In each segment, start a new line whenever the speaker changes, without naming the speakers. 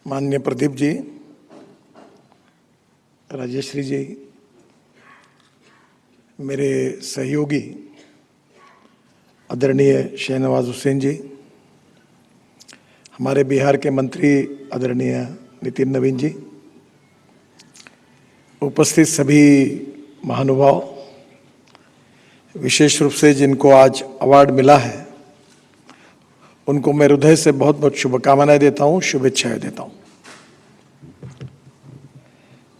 माननीय प्रदीप जी, राजेश्री जी, मेरे सहयोगी आदरणीय शहनवाज हुसैन जी, हमारे बिहार के मंत्री आदरणीय नितिन नवीन जी, उपस्थित सभी महानुभाव, विशेष रूप से जिनको आज अवार्ड मिला है उनको मैं हृदय से बहुत बहुत शुभकामनाएं देता हूं, शुभेच्छाएं देता हूं।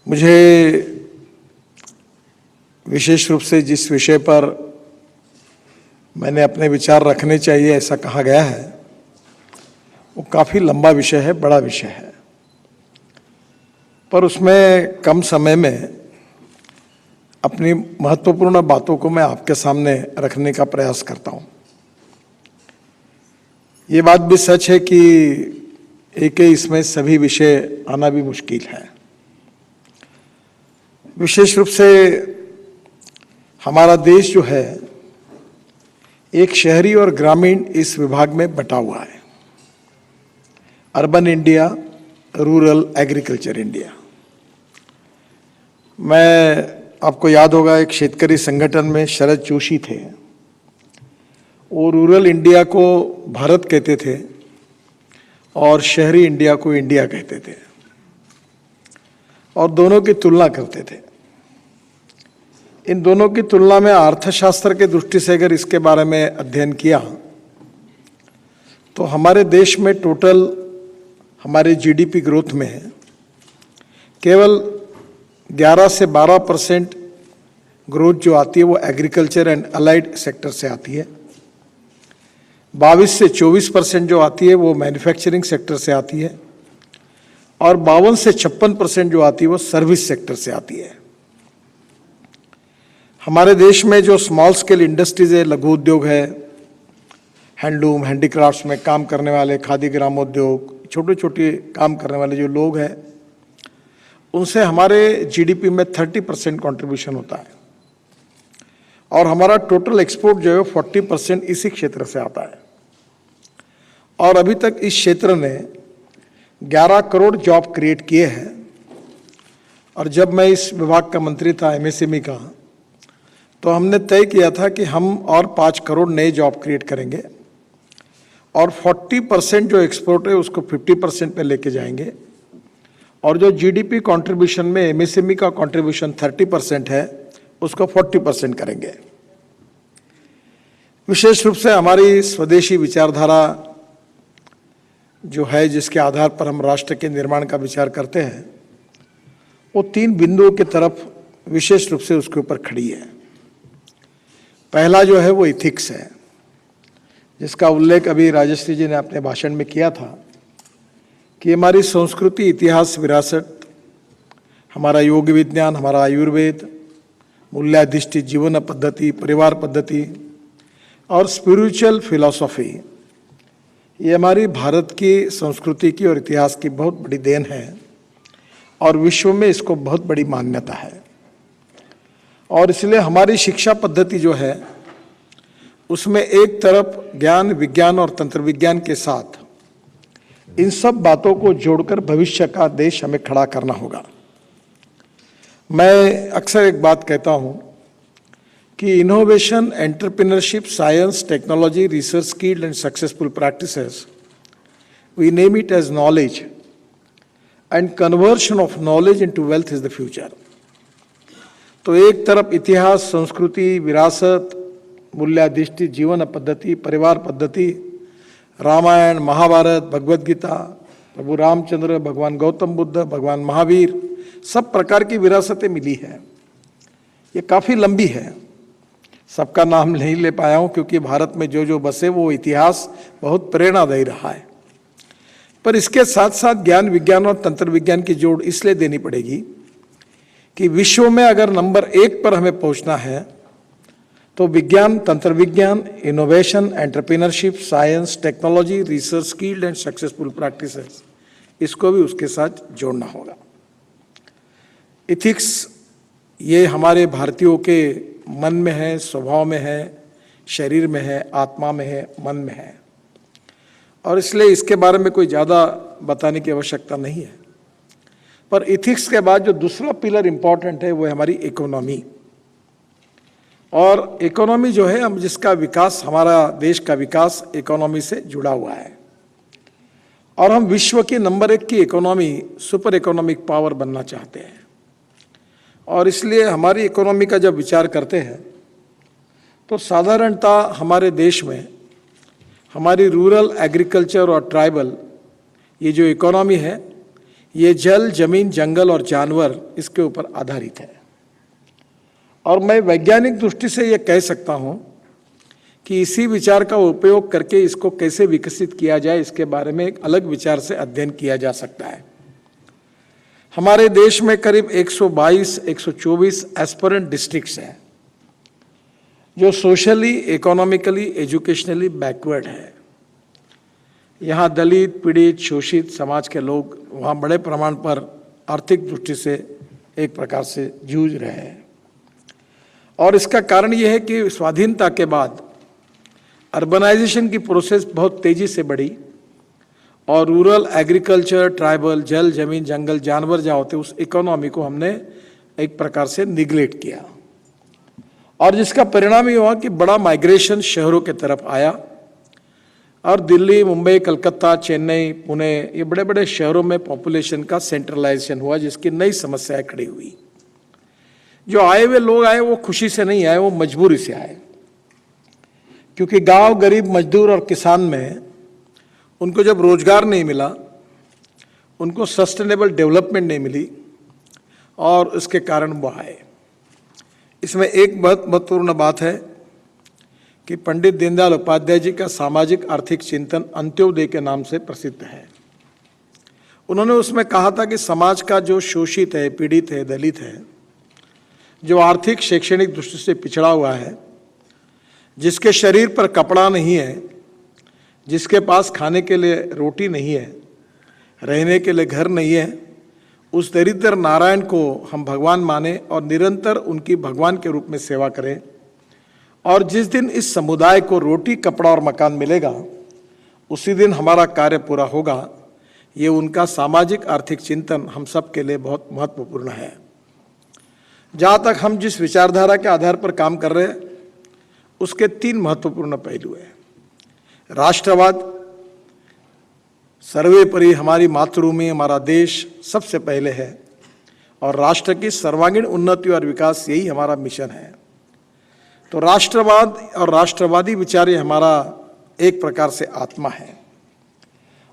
मुझे विशेष रूप से जिस विषय पर मैंने अपने विचार रखने चाहिए ऐसा कहा गया है वो काफ़ी लंबा विषय है, बड़ा विषय है, पर उसमें कम समय में अपनी महत्वपूर्ण बातों को मैं आपके सामने रखने का प्रयास करता हूं। ये बात भी सच है कि एक ही इसमें सभी विषय आना भी मुश्किल है। विशेष रूप से हमारा देश जो है एक शहरी और ग्रामीण इस विभाग में बटा हुआ है, urban India, rural agriculture India. मैं आपको याद होगा एक शेतकरी संगठन में शरद जोशी थे, वो रूरल इंडिया को भारत कहते थे और शहरी इंडिया को इंडिया कहते थे और दोनों की तुलना करते थे। इन दोनों की तुलना में अर्थशास्त्र के दृष्टि से अगर इसके बारे में अध्ययन किया तो हमारे देश में टोटल हमारे जीडीपी ग्रोथ में केवल 11 से 12% ग्रोथ जो आती है वो एग्रीकल्चर एंड अलाइड सेक्टर से आती है, 22 से 24% जो आती है वो मैन्युफैक्चरिंग सेक्टर से आती है और 52 से 56% जो आती है वो सर्विस सेक्टर से आती है। हमारे देश में जो स्मॉल स्केल इंडस्ट्रीज है, लघु उद्योग है, हैंडलूम, हैंडीक्राफ्ट्स में काम करने वाले, खादी ग्रामोद्योग, छोटे छोटे काम करने वाले जो लोग हैं उनसे हमारे जीडीपी में 30% कंट्रीब्यूशन होता है और हमारा टोटल एक्सपोर्ट जो है 40% इसी क्षेत्र से आता है और अभी तक इस क्षेत्र ने 11 करोड़ जॉब क्रिएट किए हैं। और जब मैं इस विभाग का मंत्री था एमएसएमई का, तो हमने तय किया था कि हम और 5 करोड़ नए जॉब क्रिएट करेंगे और 40% जो एक्सपोर्ट है उसको 50% पे लेके जाएंगे और जो जीडीपी कंट्रीब्यूशन में एमएसएमई का कंट्रीब्यूशन 30% है उसको 40% करेंगे। विशेष रूप से हमारी स्वदेशी विचारधारा जो है जिसके आधार पर हम राष्ट्र के निर्माण का विचार करते हैं वो 3 बिंदुओं की तरफ विशेष रूप से उसके ऊपर खड़ी है। पहला जो है वो इथिक्स है, जिसका उल्लेख अभी राजेश्री जी ने अपने भाषण में किया था कि हमारी संस्कृति, इतिहास, विरासत, हमारा योग विज्ञान, हमारा आयुर्वेद, मूल्याधिष्ठित जीवन पद्धति, परिवार पद्धति और स्पिरिचुअल फिलॉसफी, ये हमारी भारत की संस्कृति की और इतिहास की बहुत बड़ी देन है और विश्व में इसको बहुत बड़ी मान्यता है। और इसलिए हमारी शिक्षा पद्धति जो है उसमें एक तरफ ज्ञान, विज्ञान और तंत्र विज्ञान के साथ इन सब बातों को जोड़कर भविष्य का देश हमें खड़ा करना होगा। मैं अक्सर एक बात कहता हूं कि innovation, entrepreneurship, science, technology, research, skilled and successful practices, we name it as knowledge and conversion of knowledge into wealth is the future. तो एक तरफ इतिहास, संस्कृति, विरासत, मूल्याधिष्ठित जीवन पद्धति, परिवार पद्धति, रामायण, महाभारत, भगवद गीता, प्रभु रामचंद्र, भगवान गौतम बुद्ध, भगवान महावीर, सब प्रकार की विरासतें मिली है। ये काफ़ी लंबी है, सबका नाम नहीं ले पाया हूँ क्योंकि भारत में जो जो बसे वो इतिहास बहुत प्रेरणादायी रहा है। पर इसके साथ साथ ज्ञान, विज्ञान और तंत्र विज्ञान की जोड़ इसलिए देनी पड़ेगी कि विश्व में अगर नंबर 1 पर हमें पहुंचना है तो विज्ञान, तंत्र विज्ञान, innovation, entrepreneurship, science, technology, research, skilled and successful practices, इसको भी उसके साथ जोड़ना होगा। इथिक्स ये हमारे भारतीयों के मन में है, स्वभाव में है, शरीर में है, आत्मा में है, मन में है और इसलिए इसके बारे में कोई ज़्यादा बताने की आवश्यकता नहीं है। पर इथिक्स के बाद जो दूसरा पिलर इंपॉर्टेंट है वो है हमारी इकोनॉमी। और इकोनॉमी जो है, हम जिसका विकास, हमारा देश का विकास इकोनॉमी से जुड़ा हुआ है। और हम विश्व की नंबर 1 की इकोनॉमी, सुपर इकोनॉमिक पावर बनना चाहते हैं। और इसलिए हमारी इकोनॉमी का जब विचार करते हैं तो साधारणतः हमारे देश में हमारी रूरल, एग्रीकल्चर और ट्राइबल ये जो इकोनॉमी है, ये जल, जमीन, जंगल और जानवर, इसके ऊपर आधारित है। और मैं वैज्ञानिक दृष्टि से ये कह सकता हूँ कि इसी विचार का उपयोग करके इसको कैसे विकसित किया जाए, इसके बारे में एक अलग विचार से अध्ययन किया जा सकता है। हमारे देश में करीब 122-124 एस्पिरेंट डिस्ट्रिक्ट्स हैं जो सोशली, इकोनॉमिकली, एजुकेशनली बैकवर्ड है। यहाँ दलित, पीड़ित, शोषित समाज के लोग वहाँ बड़े प्रमाण पर आर्थिक दृष्टि से एक प्रकार से जूझ रहे हैं। और इसका कारण ये है कि स्वाधीनता के बाद अर्बनाइजेशन की प्रोसेस बहुत तेजी से बढ़ी और रूरल, एग्रीकल्चर, ट्राइबल, जल, जमीन, जंगल, जानवर जहाँ होते, उस इकोनॉमी को हमने एक प्रकार से निगलेक्ट किया। और जिसका परिणाम ये हुआ कि बड़ा माइग्रेशन शहरों के तरफ आया और दिल्ली, मुंबई, कलकत्ता, चेन्नई, पुणे, ये बड़े बड़े शहरों में पॉपुलेशन का सेंट्रलाइजेशन हुआ, जिसकी नई समस्याएं खड़ी हुई। जो आए हुए लोग आए वो खुशी से नहीं आए, वो मजबूरी से आए, क्योंकि गांव, गरीब, मजदूर और किसान में उनको जब रोजगार नहीं मिला, उनको सस्टेनेबल डेवलपमेंट नहीं मिली और उसके कारण वो आए। इसमें एक बहुत महत्वपूर्ण बात है कि पंडित दीनदयाल उपाध्याय जी का सामाजिक आर्थिक चिंतन अंत्योदय के नाम से प्रसिद्ध है। उन्होंने उसमें कहा था कि समाज का जो शोषित है, पीड़ित है, दलित है, जो आर्थिक, शैक्षणिक दृष्टि से पिछड़ा हुआ है, जिसके शरीर पर कपड़ा नहीं है, जिसके पास खाने के लिए रोटी नहीं है, रहने के लिए घर नहीं है, उस दरिद्र नारायण को हम भगवान माने और निरंतर उनकी भगवान के रूप में सेवा करें। और जिस दिन इस समुदाय को रोटी, कपड़ा और मकान मिलेगा, उसी दिन हमारा कार्य पूरा होगा। ये उनका सामाजिक आर्थिक चिंतन हम सब के लिए बहुत महत्वपूर्ण है। जहाँ तक हम जिस विचारधारा के आधार पर काम कर रहे हैं, उसके 3 महत्वपूर्ण पहलू हैं। राष्ट्रवाद, सर्वोपरि हमारी मातृभूमि, हमारा देश सबसे पहले है और राष्ट्र की सर्वांगीण उन्नति और विकास, यही हमारा मिशन है। तो राष्ट्रवाद और राष्ट्रवादी विचार ये हमारा एक प्रकार से आत्मा है।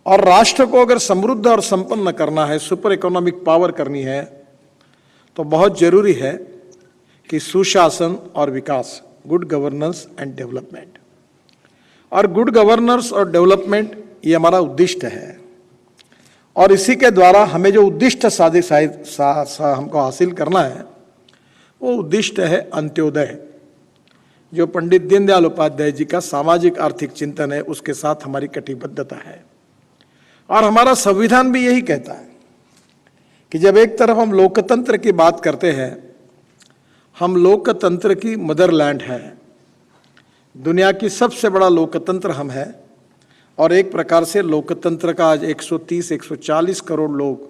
और राष्ट्र को अगर समृद्ध और संपन्न करना है, सुपर इकोनॉमिक पावर करनी है, तो बहुत जरूरी है कि सुशासन और विकास, गुड गवर्नेंस एंड डेवलपमेंट। और गुड गवर्नेंस और डेवलपमेंट ये हमारा उद्दिष्ट है। और इसी के द्वारा हमें जो उद्दिष्ट हमको हासिल करना है, वो उद्दिष्ट है अंत्योदय, जो पंडित दीनदयाल उपाध्याय जी का सामाजिक आर्थिक चिंतन है, उसके साथ हमारी कटिबद्धता है। और हमारा संविधान भी यही कहता है कि जब एक तरफ हम लोकतंत्र की बात करते हैं, हम लोकतंत्र की मदरलैंड है, दुनिया की सबसे बड़ा लोकतंत्र हम है। और एक प्रकार से लोकतंत्र का आज 130-140 करोड़ लोग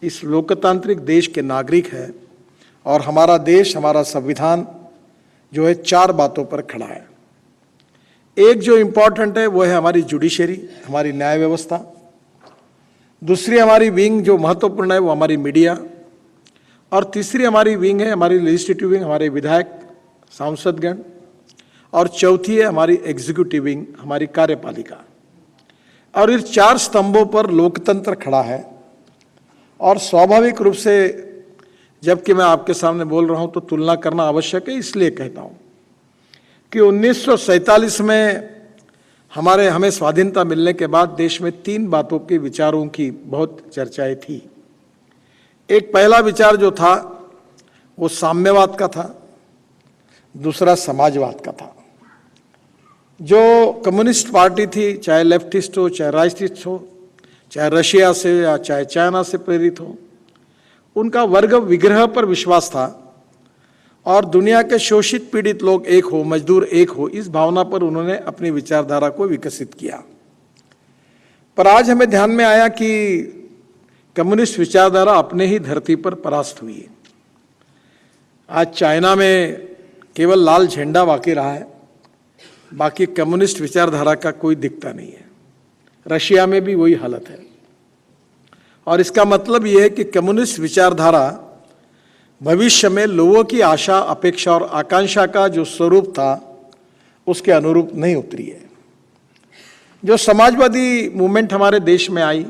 इस लोकतांत्रिक देश के नागरिक हैं। और हमारा देश, हमारा संविधान जो है 4 बातों पर खड़ा है। एक जो इम्पॉर्टेंट है वो है हमारी जुडिशरी, हमारी न्याय व्यवस्था। दूसरी हमारी विंग जो महत्वपूर्ण है वो हमारी मीडिया। और तीसरी हमारी विंग है हमारी लेजिस्लेटिव विंग, हमारे विधायक, सांसदगण। और चौथी है हमारी एग्जीक्यूटिव विंग, हमारी कार्यपालिका। और इस 4 स्तंभों पर लोकतंत्र खड़ा है। और स्वाभाविक रूप से जबकि मैं आपके सामने बोल रहा हूं तो तुलना करना आवश्यक है, इसलिए कहता हूं कि 1947 में हमें स्वाधीनता मिलने के बाद देश में 3 बातों के विचारों की बहुत चर्चाएं थी। एक पहला विचार जो था वो साम्यवाद का था, दूसरा समाजवाद का था। जो कम्युनिस्ट पार्टी थी, चाहे लेफ्टिस्ट हो, चाहे राइटिस्ट हो, चाहे रशिया से या चाहे चाइना से प्रेरित हो, उनका वर्ग विग्रह पर विश्वास था और दुनिया के शोषित पीड़ित लोग एक हो, मजदूर एक हो, इस भावना पर उन्होंने अपनी विचारधारा को विकसित किया। पर आज हमें ध्यान में आया कि कम्युनिस्ट विचारधारा अपने ही धरती पर परास्त हुई है। आज चाइना में केवल लाल झंडा बाकी रहा है, बाकी कम्युनिस्ट विचारधारा का कोई दिखता नहीं है। रशिया में भी वही हालत है। और इसका मतलब यह है कि कम्युनिस्ट विचारधारा भविष्य में लोगों की आशा, अपेक्षा और आकांक्षा का जो स्वरूप था उसके अनुरूप नहीं उतरी है। जो समाजवादी मूवमेंट हमारे देश में आई,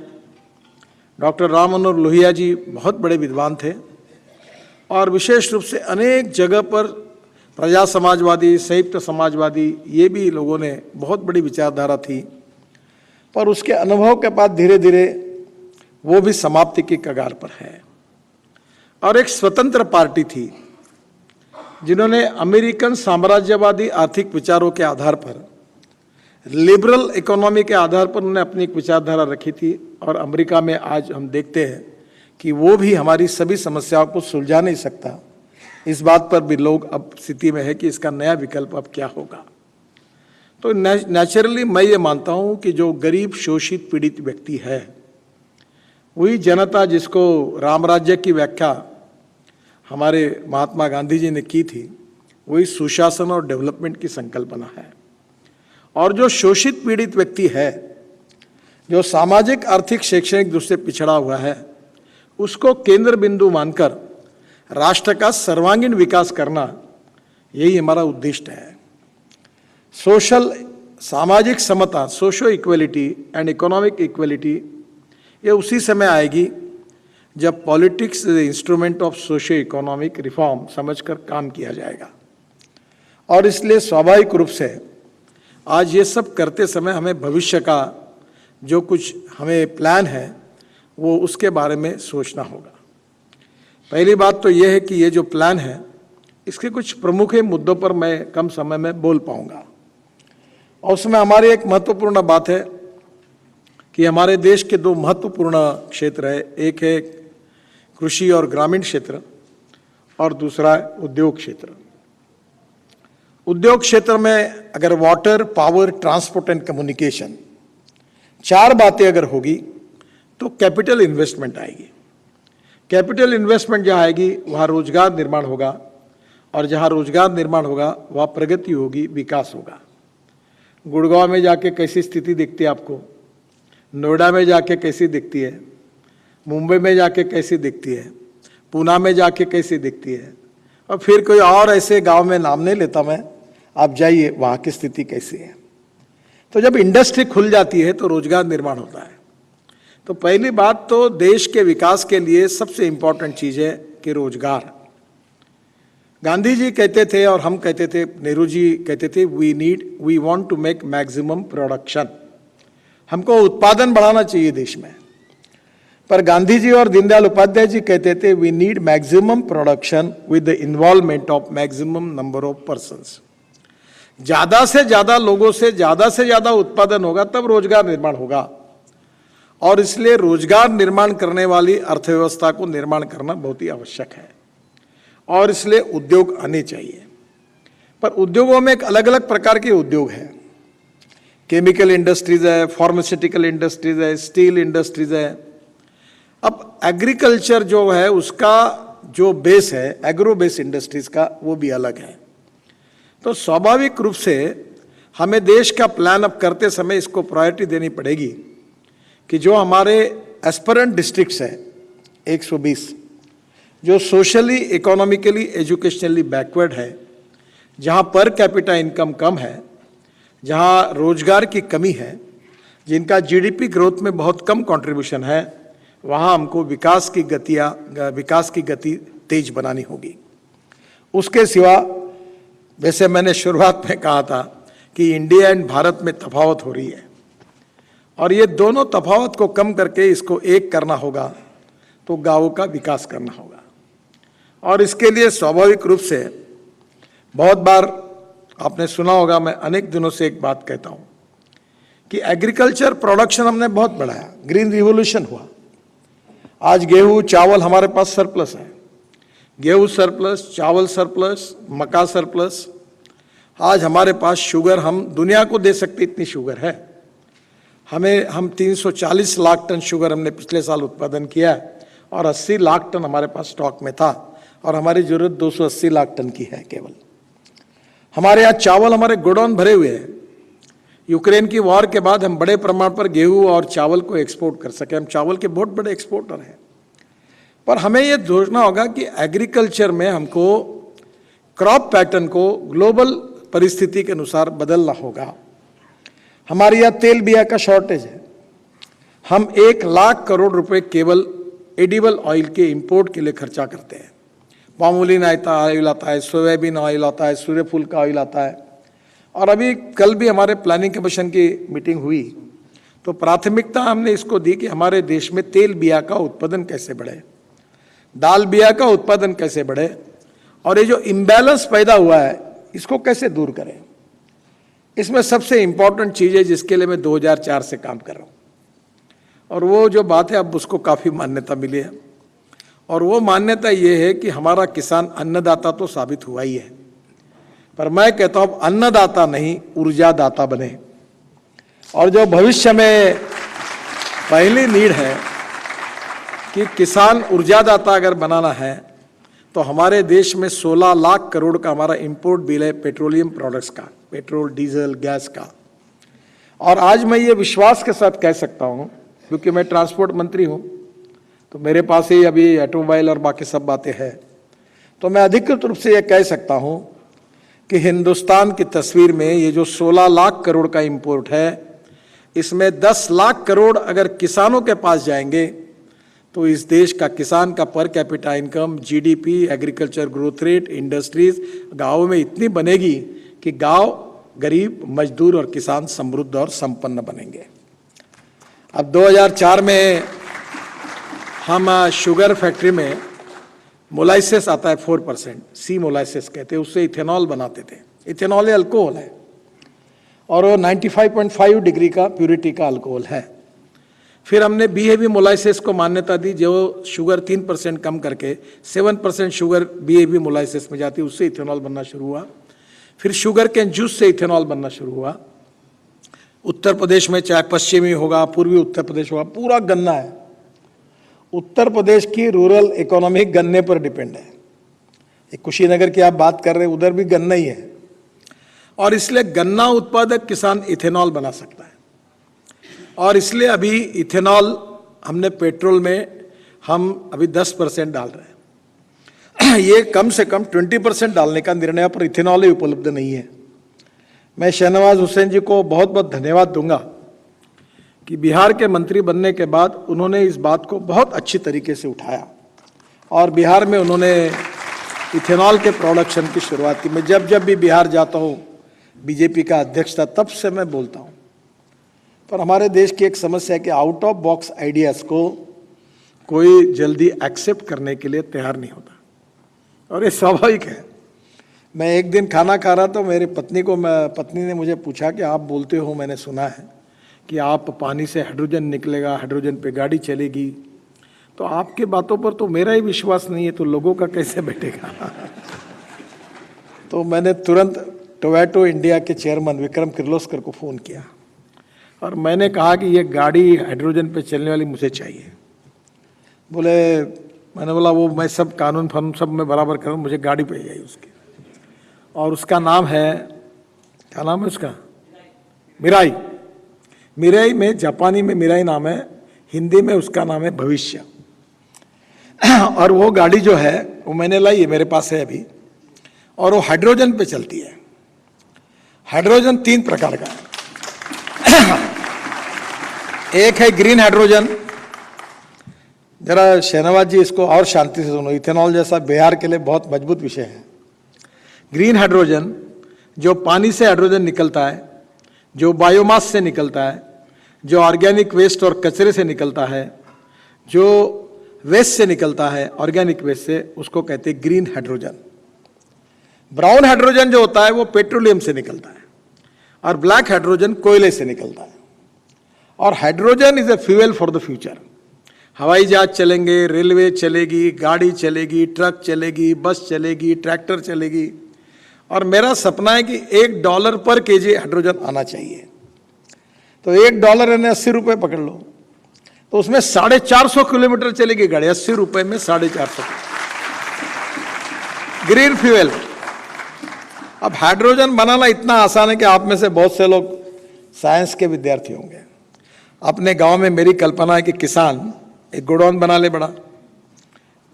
डॉक्टर राम मनोहर लोहिया जी बहुत बड़े विद्वान थे और विशेष रूप से अनेक जगह पर प्रजा समाजवादी, संयुक्त समाजवादी, ये भी लोगों ने बहुत बड़ी विचारधारा थी। पर उसके अनुभव के बाद धीरे धीरे वो भी समाप्ति की कगार पर है। और एक स्वतंत्र पार्टी थी जिन्होंने अमेरिकन साम्राज्यवादी आर्थिक विचारों के आधार पर, लिबरल इकोनॉमी के आधार पर उन्होंने अपनी एक विचारधारा रखी थी। और अमेरिका में आज हम देखते हैं कि वो भी हमारी सभी समस्याओं को सुलझा नहीं सकता। इस बात पर भी लोग अब स्थिति में है कि इसका नया विकल्प अब क्या होगा। तो नेचुरली मैं ये मानता हूँ कि जो गरीब, शोषित, पीड़ित व्यक्ति है, वही जनता जिसको राम राज्य की व्याख्या हमारे महात्मा गांधी जी ने की थी, वही सुशासन और डेवलपमेंट की संकल्पना है। और जो शोषित पीड़ित व्यक्ति है, जो सामाजिक, आर्थिक, शैक्षणिक दृष्टि से पिछड़ा हुआ है, उसको केंद्र बिंदु मानकर राष्ट्र का सर्वांगीण विकास करना, यही हमारा उद्देश्य है। सोशल, सामाजिक समता, socio equality and economic equality, ये उसी समय आएगी जब politics is instrument of socio economic reform समझकर काम किया जाएगा। और इसलिए स्वाभाविक रूप से आज ये सब करते समय हमें भविष्य का जो कुछ हमें प्लान है वो उसके बारे में सोचना होगा। पहली बात तो ये है कि ये जो प्लान है इसके कुछ प्रमुख मुद्दों पर मैं कम समय में बोल पाऊंगा। और उसमें हमारी एक महत्वपूर्ण बात है कि हमारे देश के दो महत्वपूर्ण क्षेत्र है, एक है कृषि और ग्रामीण क्षेत्र और दूसरा है उद्योग क्षेत्र। उद्योग क्षेत्र में अगर water, power, transport and communication, चार बातें अगर होगी तो कैपिटल इन्वेस्टमेंट आएगी। कैपिटल इन्वेस्टमेंट जहाँ आएगी वहाँ रोजगार निर्माण होगा, और जहाँ रोजगार निर्माण होगा वहाँ प्रगति होगी, विकास होगा। गुड़गांव में जाके कैसी स्थिति दिखती है आपको, नोएडा में जाके कैसी दिखती है, मुंबई में जाके कैसी दिखती है, पूना में जाके कैसी दिखती है, और फिर कोई और ऐसे गांव में नाम नहीं लेता मैं, आप जाइए वहाँ की स्थिति कैसी है। तो जब इंडस्ट्री खुल जाती है तो रोजगार निर्माण होता है। तो पहली बात तो देश के विकास के लिए सबसे इंपॉर्टेंट चीज़ है कि रोजगार। गांधी जी कहते थे और हम कहते थे, नेहरू जी कहते थे, we want to make maximum production. हमको उत्पादन बढ़ाना चाहिए देश में। पर गांधी जी और दीनदयाल उपाध्याय जी कहते थे, we need maximum production with the involvement of maximum number of persons. ज्यादा से ज्यादा लोगों से ज्यादा उत्पादन होगा तब रोजगार निर्माण होगा। और इसलिए रोजगार निर्माण करने वाली अर्थव्यवस्था को निर्माण करना बहुत ही आवश्यक है, और इसलिए उद्योग आने चाहिए। पर उद्योगों में एक अलग अलग प्रकार के उद्योग हैं। केमिकल इंडस्ट्रीज है, फार्मास्यूटिकल इंडस्ट्रीज है, स्टील इंडस्ट्रीज है। अब एग्रीकल्चर जो है उसका जो बेस है, एग्रो बेस इंडस्ट्रीज का, वो भी अलग है। तो स्वाभाविक रूप से हमें देश का प्लान अब करते समय इसको प्रायोरिटी देनी पड़ेगी कि जो हमारे एस्पिरेंट डिस्ट्रिक्ट्स हैं 120, जो सोशली, इकोनॉमिकली, एजुकेशनली बैकवर्ड है, जहाँ पर कैपिटा इनकम कम है, जहाँ रोजगार की कमी है, जिनका जीडीपी ग्रोथ में बहुत कम कंट्रीब्यूशन है, वहाँ हमको विकास की गति तेज बनानी होगी। उसके सिवा, वैसे मैंने शुरुआत में कहा था कि इंडिया एंड भारत में तफावत हो रही है, और ये दोनों तफावत को कम करके इसको एक करना होगा, तो गांवों का विकास करना होगा। और इसके लिए स्वाभाविक रूप से बहुत बार आपने सुना होगा, मैं अनेक दिनों से एक बात कहता हूँ कि एग्रीकल्चर प्रोडक्शन हमने बहुत बढ़ाया, ग्रीन रिवॉल्यूशन हुआ। आज गेहूँ, चावल हमारे पास सरप्लस है, गेहूँ सरप्लस, चावल सरप्लस, मक्का सरप्लस। आज हमारे पास शुगर, हम दुनिया को दे सकते इतनी शुगर है। हम 340 लाख टन शुगर हमने पिछले साल उत्पादन किया है और 80 लाख टन हमारे पास स्टॉक में था और हमारी जरूरत 280 लाख टन की है केवल। हमारे यहाँ चावल, हमारे गोडाउन भरे हुए हैं। यूक्रेन की वॉर के बाद हम बड़े प्रमाण पर गेहूं और चावल को एक्सपोर्ट कर सके। हम चावल के बहुत बड़े एक्सपोर्टर हैं। पर हमें ये सोचना होगा कि एग्रीकल्चर में हमको क्रॉप पैटर्न को ग्लोबल परिस्थिति के अनुसार बदलना होगा। हमारे यहाँ तेल बिया का शॉर्टेज है। हम 1 लाख करोड़ रुपए केवल एडिबल ऑयल के इंपोर्ट के लिए खर्चा करते हैं। पामोलिन ऑयल आता है, सोयाबीन ऑयल आता है, सूर्यफूल का ऑयल आता है। और अभी कल भी हमारे प्लानिंग कमीशन की मीटिंग हुई तो प्राथमिकता हमने इसको दी कि हमारे देश में तेल बिया का उत्पादन कैसे बढ़े, दाल बिया का उत्पादन कैसे बढ़े और ये जो इम्बैलेंस पैदा हुआ है इसको कैसे दूर करें। इसमें सबसे इंपॉर्टेंट चीज़ है जिसके लिए मैं 2004 से काम कर रहा हूँ और वो जो बात है अब उसको काफ़ी मान्यता मिली है। और वो मान्यता ये है कि हमारा किसान अन्नदाता तो साबित हुआ ही है, पर मैं कहता हूँ अन्नदाता नहीं ऊर्जादाता बने। और जो भविष्य में पहली नीड है कि किसान ऊर्जादाता अगर बनाना है तो हमारे देश में 16 लाख करोड़ का हमारा इंपोर्ट बिल है पेट्रोलियम प्रोडक्ट्स का, पेट्रोल, डीजल, गैस का। और आज मैं ये विश्वास के साथ कह सकता हूँ क्योंकि मैं ट्रांसपोर्ट मंत्री हूँ तो मेरे पास ही अभी ऑटोमोबाइल और बाकी सब बातें हैं, तो मैं अधिकृत रूप से ये कह सकता हूँ कि हिंदुस्तान की तस्वीर में ये जो 16 लाख करोड़ का इंपोर्ट है इसमें 10 लाख करोड़ अगर किसानों के पास जाएंगे तो इस देश का किसान का per capita income, GDP, agriculture growth rate, industries गाँव में इतनी बनेगी कि गांव गरीब, मजदूर और किसान समृद्ध और संपन्न बनेंगे। अब 2004 में हम शुगर फैक्ट्री में मोलाइसिस आता है 4%, सी मोलाइसिस कहते हैं, उससे इथेनॉल बनाते थे। इथेनॉल अल्कोहल है और वो 95.5 डिग्री का प्यूरिटी का अल्कोहल है। फिर हमने BAB मोलाइसिस को मान्यता दी जो शुगर 3% कम करके 7% शुगर BAB मोलाइसिस में जाती है, उससे इथेनॉल बनना शुरू हुआ। फिर शुगर केन जूस से इथेनॉल बनना शुरू हुआ। उत्तर प्रदेश में चाहे पश्चिमी होगा, पूर्वी उत्तर प्रदेश होगा, पूरा गन्ना है। उत्तर प्रदेश की रूरल इकोनॉमी गन्ने पर डिपेंड है। एक कुशीनगर की आप बात कर रहे हैं, उधर भी गन्ना ही है और इसलिए गन्ना उत्पादक किसान इथेनॉल बना सकता है। और इसलिए अभी इथेनॉल हमने पेट्रोल में हम अभी 10% डाल रहे हैं। ये कम से कम 20% डालने का निर्णय पर इथेनॉल ही उपलब्ध नहीं है। मैं शहनवाज हुसैन जी को बहुत बहुत धन्यवाद दूंगा कि बिहार के मंत्री बनने के बाद उन्होंने इस बात को बहुत अच्छी तरीके से उठाया और बिहार में उन्होंने इथेनॉल के प्रोडक्शन की शुरुआत की। मैं जब भी बिहार जाता हूँ, बीजेपी का अध्यक्ष था तब से मैं बोलता हूँ, पर हमारे देश की एक समस्या है कि आउट ऑफ बॉक्स आइडियाज़ को कोई जल्दी एक्सेप्ट करने के लिए तैयार नहीं होता और ये स्वाभाविक है। मैं एक दिन खाना खा रहा था, मेरी पत्नी ने मुझे पूछा कि आप बोलते हो, मैंने सुना है कि आप पानी से हाइड्रोजन निकलेगा, हाइड्रोजन पे गाड़ी चलेगी, तो आपके बातों पर तो मेरा ही विश्वास नहीं है, तो लोगों का कैसे बैठेगा। तो मैंने तुरंत टोयोटा इंडिया के चेयरमैन विक्रम किर्लोस्कर को फ़ोन किया और मैंने कहा कि ये गाड़ी हाइड्रोजन पे चलने वाली मुझे चाहिए। मैंने बोला वो मैं सब कानून फानून सब मैं बराबर करूँ, मुझे गाड़ी पे चाहिए उसकी। और उसका नाम है, क्या नाम है उसका? मिराई। मिराई में, जापानी में मिराई नाम है, हिंदी में उसका नाम है भविष्य। और वो गाड़ी जो है वो मैंने लाई है, मेरे पास है अभी, और वो हाइड्रोजन पे चलती है। हाइड्रोजन 3 प्रकार का है। एक है ग्रीन हाइड्रोजन, जरा शहनवाज जी इसको और शांति से सुनो, इथेनॉल जैसा बिहार के लिए बहुत मजबूत विषय है। ग्रीन हाइड्रोजन जो पानी से हाइड्रोजन निकलता है, जो बायोमास से निकलता है, जो ऑर्गेनिक वेस्ट और कचरे से निकलता है, जो वेस्ट से निकलता है ऑर्गेनिक वेस्ट से, उसको कहते हैं ग्रीन हाइड्रोजन। ब्राउन हाइड्रोजन जो होता है वो पेट्रोलियम से निकलता है और ब्लैक हाइड्रोजन कोयले से निकलता है। और hydrogen is a fuel for the future. हवाई जहाज चलेंगे, रेलवे चलेगी, गाड़ी चलेगी, ट्रक चलेगी, बस चलेगी, ट्रैक्टर चलेगी। और मेरा सपना है कि $1 पर केजी हाइड्रोजन आना चाहिए। तो $1 यानी 80 रुपये पकड़ लो, तो उसमें 450 किलोमीटर चलेगी गाड़ी, 80 रुपये में 450 ग्रीन फ्यूल। अब हाइड्रोजन बनाना इतना आसान है कि आप में से बहुत से लोग साइंस के विद्यार्थी होंगे। अपने गांव में मेरी कल्पना है कि किसान एक गोडाउन बना ले बड़ा,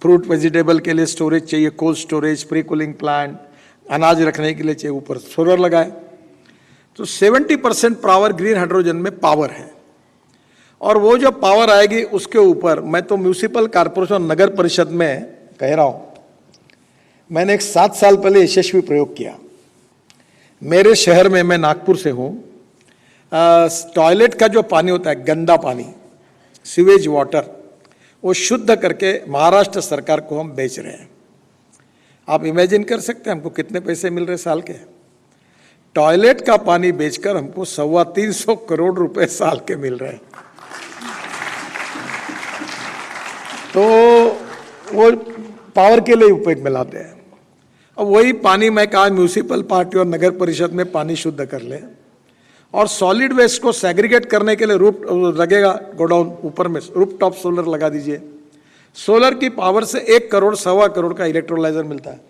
फ्रूट वेजिटेबल के लिए स्टोरेज चाहिए, cold storage, pre cooling plant, अनाज रखने के लिए चाहिए, ऊपर सोलर लगाए। तो 70% पावर ग्रीन हाइड्रोजन में पावर है, और वो जो पावर आएगी उसके ऊपर मैं तो म्यूनिसिपल कॉर्पोरेशन नगर परिषद में कह रहा हूँ, मैंने एक 7 साल पहले यशस्वी प्रयोग किया। मेरे शहर में, मैं नागपुर से हूँ, टॉयलेट का जो पानी होता है, गंदा पानी, सीवेज वाटर, वो शुद्ध करके महाराष्ट्र सरकार को हम बेच रहे हैं। आप इमेजिन कर सकते हैं हमको कितने पैसे मिल रहे साल के? टॉयलेट का पानी बेचकर हमको 325 करोड़ रुपए साल के मिल रहे हैं। तो वो पावर के लिए उपयोग में लाते हैं। अब वही पानी मैं कहा म्यूनिसिपल पार्टी और नगर परिषद में पानी शुद्ध कर ले, और सॉलिड वेस्ट को सेग्रीगेट करने के लिए रूफ लगेगा, गोडाउन ऊपर में रूफ टॉप सोलर लगा दीजिए। सोलर की पावर से 1 करोड़ 1.25 करोड़ का इलेक्ट्रोलाइजर मिलता है।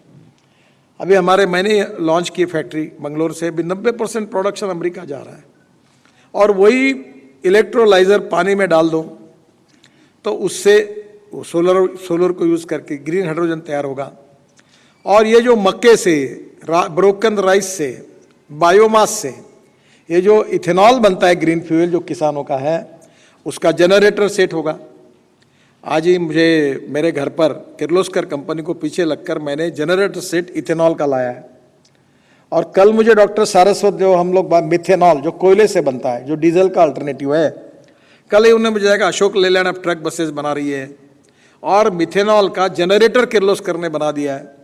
अभी मैंने लॉन्च की फैक्ट्री बंगलोर से, भी 90% प्रोडक्शन अमेरिका जा रहा है, और वही इलेक्ट्रोलाइजर पानी में डाल दो तो उससे सोलर को यूज़ करके ग्रीन हाइड्रोजन तैयार होगा। और ये जो मक्के से, ब्रोकन राइस से, बायोमास से ये जो इथेनॉल बनता है ग्रीन फ्यूल जो किसानों का है, उसका जनरेटर सेट होगा। आज ही मुझे मेरे घर पर किर्लोस्कर कंपनी को पीछे लगकर मैंने जनरेटर सेट इथेनॉल का लाया है। और कल मुझे डॉक्टर सारस्वत, जो हम लोग मिथेनॉल जो कोयले से बनता है, जो डीजल का अल्टरनेटिव है, कल ही उन्होंने मुझे कहा अशोक लेलैंड अब ट्रक बसेस बना रही है और मिथेनॉल का जनरेटर किर्लोस्कर ने बना दिया है।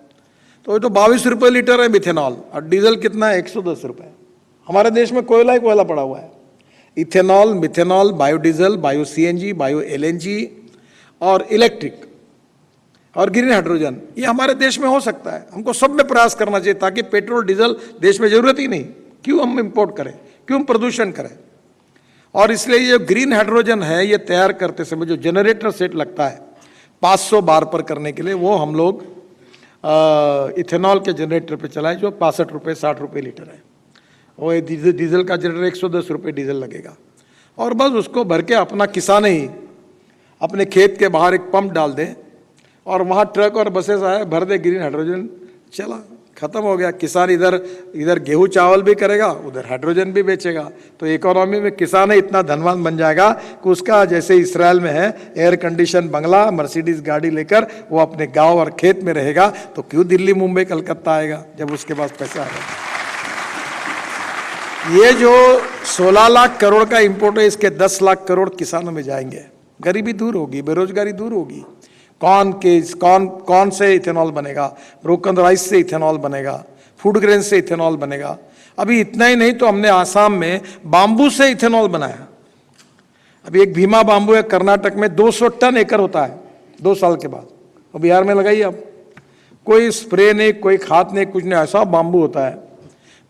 तो ये तो 22 रुपये लीटर है मिथेनॉल, और डीजल कितना है? 110 रुपये। हमारे देश में कोयला ही कोयला पड़ा हुआ है। Ethanol, methanol, biodiesel, bio CNG, bio LNG और इलेक्ट्रिक और ग्रीन हाइड्रोजन, ये हमारे देश में हो सकता है। हमको सब में प्रयास करना चाहिए ताकि पेट्रोल डीजल देश में जरूरत ही नहीं, क्यों हम इंपोर्ट करें, क्यों हम प्रदूषण करें। और इसलिए ये ग्रीन हाइड्रोजन है, ये तैयार करते समय जो जनरेटर सेट लगता है 500 बार पर करने के लिए, वो हम लोग इथेनॉल के जनरेटर पे चलाएं जो 65 रुपये 60 रुपये लीटर है। वो डीजल का जनरेटर 110 रुपये डीजल लगेगा, और बस उसको भर के अपना किसान ही अपने खेत के बाहर एक पंप डाल दे और वहाँ ट्रक और बसेस आए, भर दे ग्रीन हाइड्रोजन, चला, खत्म हो गया। किसान इधर गेहूं चावल भी करेगा, उधर हाइड्रोजन भी बेचेगा। तो इकोनॉमी में किसान इतना धनवान बन जाएगा कि उसका जैसे इसराइल में है एयर कंडीशन बंगला, मर्सिडीज गाड़ी लेकर वो अपने गांव और खेत में रहेगा। तो क्यों दिल्ली, मुंबई, कलकत्ता आएगा जब उसके पास पैसा आएगा। ये जो 16 लाख करोड़ का इंपोर्ट है, इसके 10 लाख करोड़ किसानों में जाएंगे। गरीबी दूर होगी, बेरोजगारी दूर होगी। कौन से इथेनॉल बनेगा? ब्रोकन राइस से इथेनॉल बनेगा, फूड ग्रेन से इथेनॉल बनेगा। अभी इतना ही नहीं तो हमने आसाम में बांबू से इथेनॉल बनाया। अभी एक भीमा बांबू है कर्नाटक में, 200 टन एकड़ होता है 2 साल के बाद। और बिहार में लगाइए अब, कोई स्प्रे नहीं, कोई खाद नहीं, कुछ नहीं, ऐसा बांबू होता है।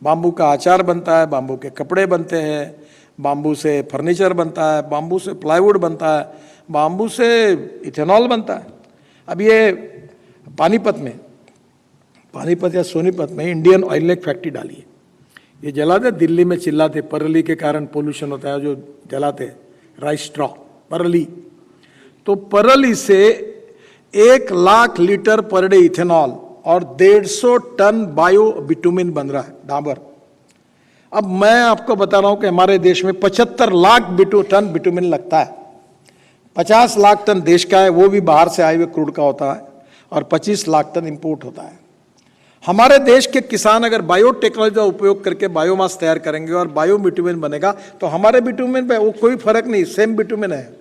बांबू का अचार बनता है, बांबू के कपड़े बनते हैं, बांबू से फर्नीचर बनता है, बांबू से प्लाईवुड बनता है, बांबू से इथेनॉल बनता है। अब ये पानीपत या सोनीपत में इंडियन ऑयल ने एक फैक्ट्री डाली है। ये जलाते, दिल्ली में चिल्लाते परली के कारण पोल्यूशन होता है, जो जलाते राइस स्ट्रॉ परली, तो परली से 1 lakh litre per day ethanol और 150 टन बायो बिटुमिन बन रहा है, डाबर। अब मैं आपको बता रहा हूं कि हमारे देश में 75 लाख टन बिटुमिन लगता है। 50 लाख टन देश का है, वो भी बाहर से आए हुए क्रूड का होता है, और 25 लाख टन इंपोर्ट होता है। हमारे देश के किसान अगर बायोटेक्नोलॉजी का उपयोग करके बायोमास तैयार करेंगे और बायो बिटुमिन बनेगा, तो हमारे बिटुमिन पे वो कोई फर्क नहीं, सेम बिटुमिन है।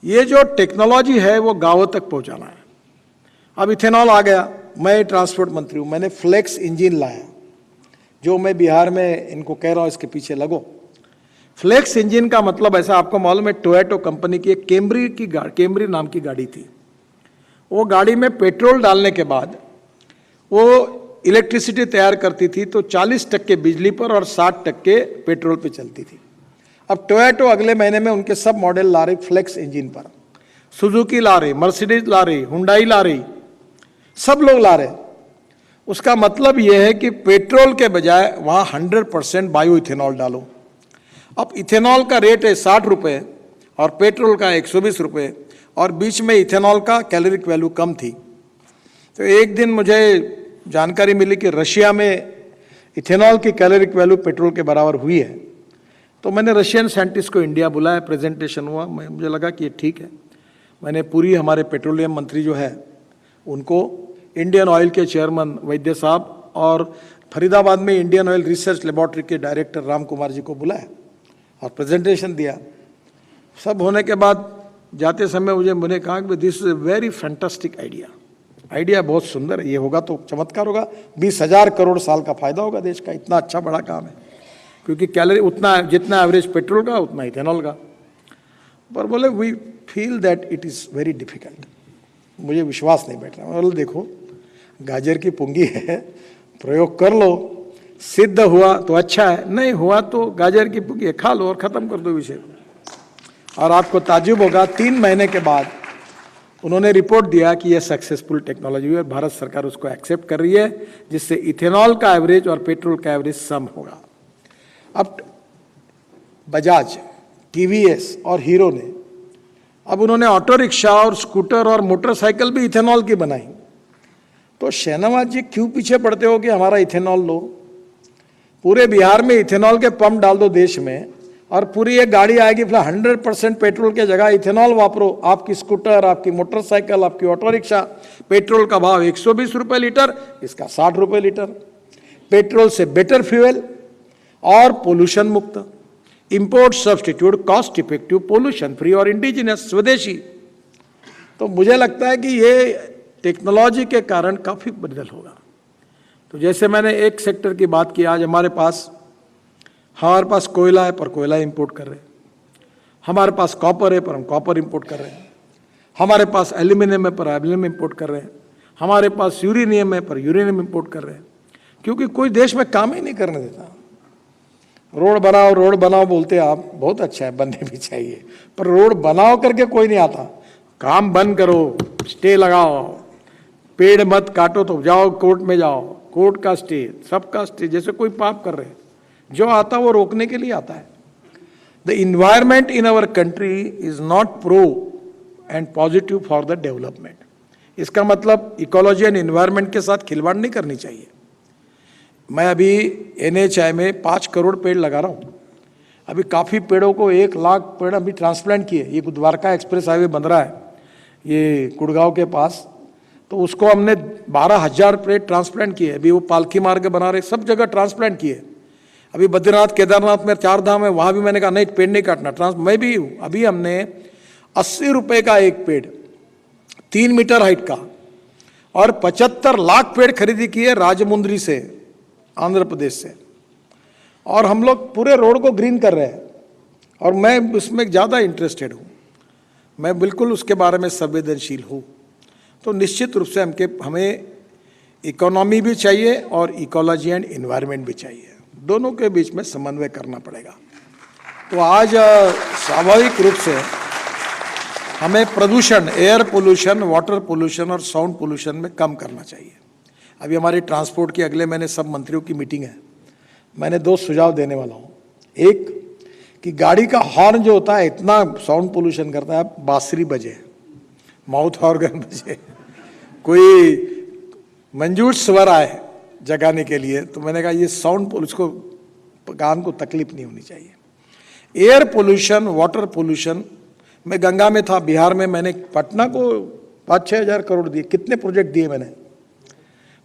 ये जो टेक्नोलॉजी है वो गांवों तक पहुंचाना है। अब इथेनॉल आ गया, मैं ट्रांसपोर्ट मंत्री हूं, मैंने फ्लेक्स इंजन लाया, जो मैं बिहार में इनको कह रहा हूं इसके पीछे लगो। फ्लेक्स इंजन का मतलब ऐसा, आपको मालूम है टोयोटा कंपनी की एक कैमरी नाम की गाड़ी थी। वो गाड़ी में पेट्रोल डालने के बाद वो इलेक्ट्रिसिटी तैयार करती थी, तो 40% बिजली पर और 60% पेट्रोल पे चलती थी। अब टोयोटा अगले महीने में उनके सब मॉडल ला रही फ्लेक्स इंजन पर, सुजुकी ला रही, मर्सिडीज ला रही, हुंडई ला रही, सब लोग ला रहे। उसका मतलब यह है कि पेट्रोल के बजाय वहाँ 100% बायो इथेनॉल डालो। अब इथेनॉल का रेट है 60 रुपये और पेट्रोल का 120 रुपये, और बीच में इथेनॉल का कैलोरिक वैल्यू कम थी। तो एक दिन मुझे जानकारी मिली कि रशिया में इथेनॉल की कैलोरिक वैल्यू पेट्रोल के बराबर हुई है। तो मैंने रशियन साइंटिस्ट को इंडिया बुलाया, प्रेजेंटेशन हुआ, मुझे लगा कि ये ठीक है। मैंने पूरी हमारे पेट्रोलियम मंत्री जो है उनको, इंडियन ऑयल के चेयरमैन वैद्य साहब और फरीदाबाद में इंडियन ऑयल रिसर्च लेबोरेटरी के डायरेक्टर राम कुमार जी को बुलाया और प्रेजेंटेशन दिया। सब होने के बाद जाते समय मुझे कहा कि this is a very fantastic idea बहुत सुंदर है, ये होगा तो चमत्कार होगा, 20,000 करोड़ साल का फायदा होगा देश का, इतना अच्छा बड़ा काम है। क्योंकि कैलोरी उतना जितना एवरेज पेट्रोल का उतना इथेनॉल का। पर बोले we feel that it is very difficult, मुझे विश्वास नहीं बैठ रहा। बोले देखो गाजर की पुंगी है, प्रयोग कर लो, सिद्ध हुआ तो अच्छा है, नहीं हुआ तो गाजर की पुंगी खा लो और ख़त्म कर दो विषय को। और आपको ताज्जुब होगा 3 महीने के बाद उन्होंने रिपोर्ट दिया कि यह सक्सेसफुल टेक्नोलॉजी है और भारत सरकार उसको एक्सेप्ट कर रही है, जिससे इथेनॉल का एवरेज और पेट्रोल का एवरेज सम होगा। अब बजाज, टीवीएस और हीरो ने, अब उन्होंने ऑटो रिक्शा और स्कूटर और मोटरसाइकिल भी इथेनॉल की बनाई। तो शेनावाज जी क्यों पीछे पड़ते हो कि हमारा इथेनॉल लो? पूरे बिहार में इथेनॉल के पंप डाल दो देश में, और पूरी एक गाड़ी आएगी, फिर 100% पेट्रोल के जगह इथेनॉल वापरो। आपकी स्कूटर, आपकी मोटरसाइकिल, आपकी ऑटो रिक्शा, पेट्रोल का भाव 120 रुपये लीटर, इसका 60 रुपये लीटर। पेट्रोल से बेटर फ्यूल और पोल्यूशन मुक्त, import substitute, cost effective, pollution free और इंडिजिनस, स्वदेशी। तो मुझे लगता है कि ये टेक्नोलॉजी के कारण काफ़ी बदल होगा। तो जैसे मैंने एक सेक्टर की बात की, आज हमारे पास कोयला है पर कोयला इंपोर्ट कर रहे हैं, हमारे पास कॉपर है पर हम कॉपर इंपोर्ट कर रहे हैं, हमारे पास एल्यूमिनियम है पर एल्यूमिनियम इंपोर्ट कर रहे हैं, हमारे पास यूरेनियम है पर यूरेनियम इंपोर्ट कर रहे हैं, क्योंकि कोई देश में काम ही नहीं करने देता। रोड बनाओ बोलते आप, बहुत अच्छा है, बनने भी चाहिए, पर रोड बनाओ करके कोई नहीं आता। काम बंद करो, स्टे लगाओ, पेड़ मत काटो तो जाओ कोर्ट में जाओ, कोर्ट का स्टे, सबका स्टे, जैसे कोई पाप कर रहे हैं। जो आता वो रोकने के लिए आता है। The environment in our country is not pro and positive for the development. इसका मतलब इकोलॉजी एंड इन्वायरमेंट के साथ खिलवाड़ नहीं करनी चाहिए। मैं अभी NHI में 5 करोड़ पेड़ लगा रहा हूँ। अभी काफ़ी पेड़ों को 1 लाख पेड़ अभी ट्रांसप्लांट किए। ये द्वारका एक्सप्रेस हाईवे बन रहा है ये गुड़गांव के पास, तो उसको हमने 12,000 पेड़ ट्रांसप्लांट किए। अभी वो पालकी मार्ग बना रहे, सब जगह ट्रांसप्लांट किए। अभी बद्रीनाथ केदारनाथ में 4 धाम है, वहाँ भी मैंने कहा नहीं पेड़ नहीं काटना, मैं भी हूँ। अभी हमने 80 रुपये का एक पेड़ 3 मीटर हाइट का और 75 लाख पेड़ खरीदी की है राजमुंद्री से, आंध्र प्रदेश से, और हम लोग पूरे रोड को ग्रीन कर रहे हैं। और मैं उसमें ज़्यादा इंटरेस्टेड हूँ, मैं बिल्कुल उसके बारे में संवेदनशील हूँ। तो निश्चित रूप से हमें इकोनॉमी भी चाहिए और इकोलॉजी एंड इन्वायरमेंट भी चाहिए, दोनों के बीच में समन्वय करना पड़ेगा। तो आज स्वाभाविक रूप से हमें प्रदूषण, एयर पोल्यूशन, वाटर पोल्यूशन और साउंड पोल्यूशन में कम करना चाहिए। अभी हमारी ट्रांसपोर्ट की अगले महीने सब मंत्रियों की मीटिंग है, मैंने 2 सुझाव देने वाला हूँ। एक कि गाड़ी का हॉर्न जो होता है इतना साउंड पोल्यूशन करता है, बांसुरी बजे, माउथ ऑर्गन बजे, कोई मंजूर स्वर आए जगाने के लिए, तो मैंने कहा ये साउंड उसको कान को तकलीफ नहीं होनी चाहिए। एयर पोल्यूशन, वाटर पोल्यूशन, मैं गंगा में था बिहार में, मैंने पटना को 5-6 हज़ार करोड़ दिए। कितने प्रोजेक्ट दिए मैंने?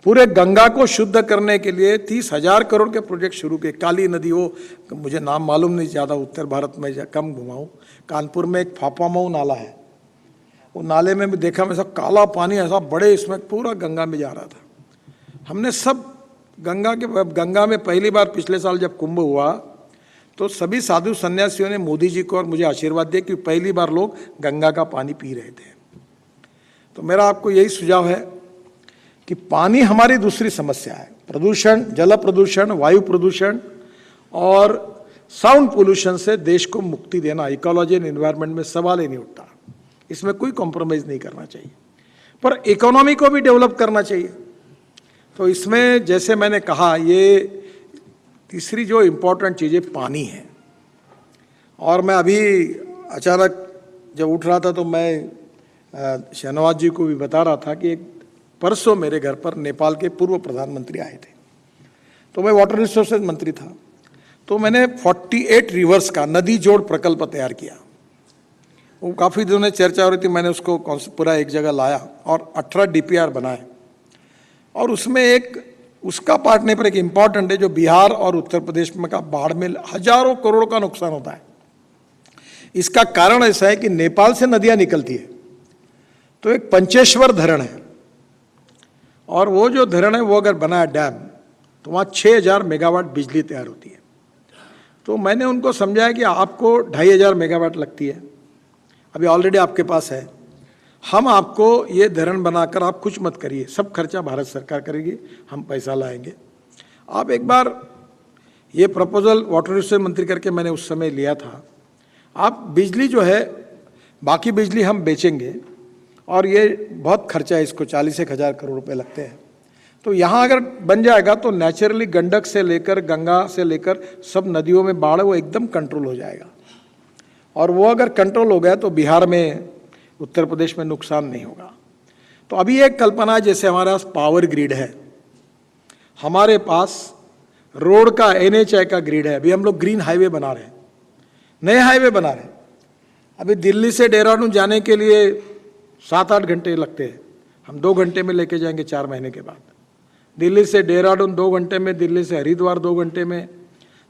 पूरे गंगा को शुद्ध करने के लिए 30,000 करोड़ के प्रोजेक्ट शुरू किए। काली नदी, वो मुझे नाम मालूम नहीं, ज़्यादा उत्तर भारत में कम घुमाऊँ। कानपुर में एक फाफामऊ नाला है, वो नाले में भी देखा मैं, सब काला पानी ऐसा बड़े, इसमें पूरा गंगा में जा रहा था। हमने सब गंगा में पहली बार पिछले साल जब कुंभ हुआ तो सभी साधु सन्यासियों ने मोदी जी को और मुझे आशीर्वाद दिया कि पहली बार लोग गंगा का पानी पी रहे थे। तो मेरा आपको यही सुझाव है कि पानी हमारी दूसरी समस्या है, प्रदूषण, जल प्रदूषण, वायु प्रदूषण और साउंड पोल्यूशन से देश को मुक्ति देना, इकोलॉजी एंड एनवायरनमेंट में सवाल ही नहीं उठता, इसमें कोई कॉम्प्रोमाइज नहीं करना चाहिए, पर इकोनॉमी को भी डेवलप करना चाहिए। तो इसमें जैसे मैंने कहा, ये तीसरी जो इम्पोर्टेंट चीज़ है पानी है। और मैं अभी अचानक जब उठ रहा था तो मैं शहनवाज जी को भी बता रहा था कि एक परसों मेरे घर पर नेपाल के पूर्व प्रधानमंत्री आए थे, तो मैं वाटर रिसोर्सेज मंत्री था, तो मैंने 48 रिवर्स का नदी जोड़ प्रकल्प तैयार किया। वो काफ़ी दिनों में चर्चा हो रही थी, मैंने उसको पूरा एक जगह लाया और 18 DPR बनाए। और उसमें एक उसका पार्ट नहीं, पर एक इम्पॉर्टेंट है जो बिहार और उत्तर प्रदेश में का बाढ़ में हजारों करोड़ का नुकसान होता है। इसका कारण ऐसा है कि नेपाल से नदियां निकलती है, तो एक पंचेश्वर धरण है, और वो जो धरण है वो अगर बना है डैम, तो वहाँ 6000 मेगावाट बिजली तैयार होती है। तो मैंने उनको समझाया कि आपको 2500 मेगावाट लगती है, अभी ऑलरेडी आपके पास है, हम आपको ये धरण बनाकर आप कुछ मत करिए, सब खर्चा भारत सरकार करेगी, हम पैसा लाएंगे। आप एक बार ये प्रपोजल वाटर रिसोर्स मंत्री करके मैंने उस समय लिया था, आप बिजली जो है, बाकी बिजली हम बेचेंगे, और ये बहुत खर्चा है, इसको 40,000 करोड़ रुपए लगते हैं। तो यहाँ अगर बन जाएगा तो नेचुरली गंडक से लेकर गंगा से लेकर सब नदियों में बाढ़ वो एकदम कंट्रोल हो जाएगा, और वो अगर कंट्रोल हो गया तो बिहार में, उत्तर प्रदेश में नुकसान नहीं होगा। तो अभी एक कल्पना है, जैसे हमारे पास पावर ग्रिड है, हमारे पास रोड का NHAI का ग्रिड है, अभी हम लोग ग्रीन हाईवे बना रहे हैं, नए हाईवे बना रहे हैं। अभी दिल्ली से देहरादून जाने के लिए 7-8 घंटे लगते हैं, हम 2 घंटे में लेके जाएंगे 4 महीने के बाद। दिल्ली से देहरादून 2 घंटे में, दिल्ली से हरिद्वार 2 घंटे में,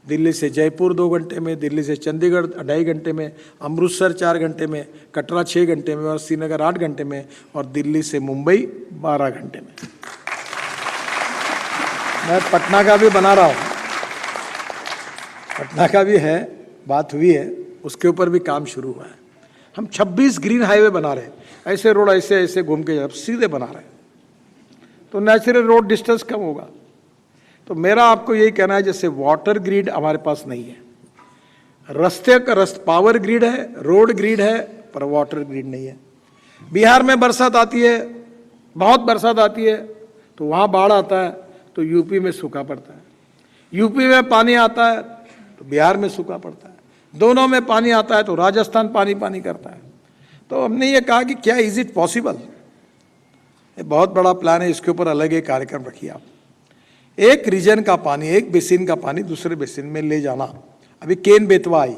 दिल्ली से जयपुर 2 घंटे में, दिल्ली से चंडीगढ़ 2.5 घंटे में, अमृतसर 4 घंटे में, कटरा 6 घंटे में, और श्रीनगर 8 घंटे में, और दिल्ली से मुंबई 12 घंटे में। मैं पटना का भी बना रहा हूँ, पटना का भी है, बात हुई है, उसके ऊपर भी काम शुरू हुआ है। हम 26 ग्रीन हाईवे बना रहे हैं, ऐसे रोड ऐसे ऐसे घूम के सीधे बना रहे हैं, तो नेचुरल रोड डिस्टेंस कम होगा। तो मेरा आपको यही कहना है, जैसे वाटर ग्रिड हमारे पास नहीं है, रास्ते का पावर ग्रिड है, रोड ग्रिड है, पर वाटर ग्रिड नहीं है। बिहार में बरसात आती है, बहुत बरसात आती है, तो वहाँ बाढ़ आता है, तो यूपी में सूखा पड़ता है। यूपी में पानी आता है तो बिहार में सूखा पड़ता है, दोनों में पानी आता है तो राजस्थान पानी पानी करता है। तो हमने ये कहा कि क्या इज इट पॉसिबल, ये बहुत बड़ा प्लान है, इसके ऊपर अलग एक कार्यक्रम रखिए आप। एक रीजन का पानी, एक बेसिन का पानी दूसरे बेसिन में ले जाना। अभी केन बेतवा आई,